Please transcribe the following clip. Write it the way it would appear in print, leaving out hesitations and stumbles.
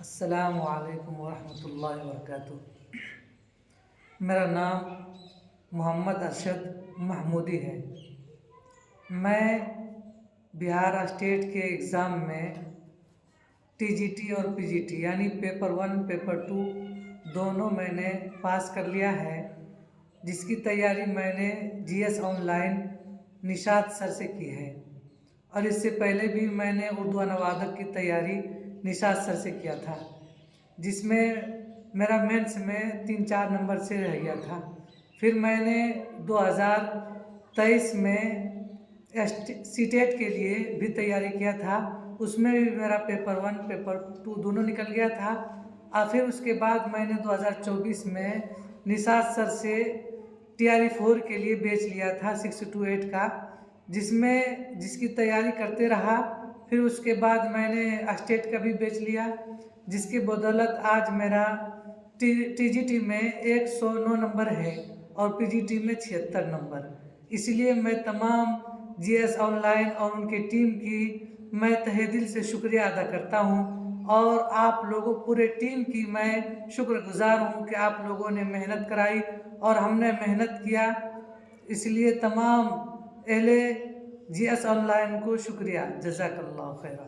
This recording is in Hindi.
अस्सलामु अलैकुम वरहमतुल्लाहि वबरकातुहू। मेरा नाम मोहम्मद अरशद महमूदी है। मैं बिहार स्टेट के एग्ज़ाम में टीजीटी और पीजीटी यानी पेपर 1 पेपर 2 दोनों मैंने पास कर लिया है, जिसकी तैयारी मैंने जीएस ऑनलाइन निशात सर से की है। और इससे पहले भी मैंने उर्दू अनुवादक की तैयारी निशात सर से किया था, जिसमें मेरा मेंस में 3-4 नंबर से रह गया था। फिर मैंने 2023 में सीटेट के लिए भी तैयारी किया था, उसमें भी मेरा पेपर 1 पेपर 2 दोनों निकल गया था। और फिर उसके बाद मैंने 2024 में निशात सर से TRE 4 के लिए बैच लिया था 6 to 8 का, जिसकी तैयारी करते रहा। फिर उसके बाद मैंने स्टेट का भी बैच लिया, जिसकी बदौलत आज मेरा टीजीटी में 109 नंबर है और पीजीटी में 76 नंबर। इसलिए मैं तमाम जीएस ऑनलाइन और उनकी टीम की मैं तहे दिल से शुक्रिया अदा करता हूँ, और आप लोगों पूरे टीम की मैं शुक्रगुजार हूँ कि आप लोगों ने मेहनत कराई और हमने मेहनत किया। इसलिए तमाम अहले जीएस ऑनलाइन को शुक्रिया। जज़ाकल्लाह खैरा।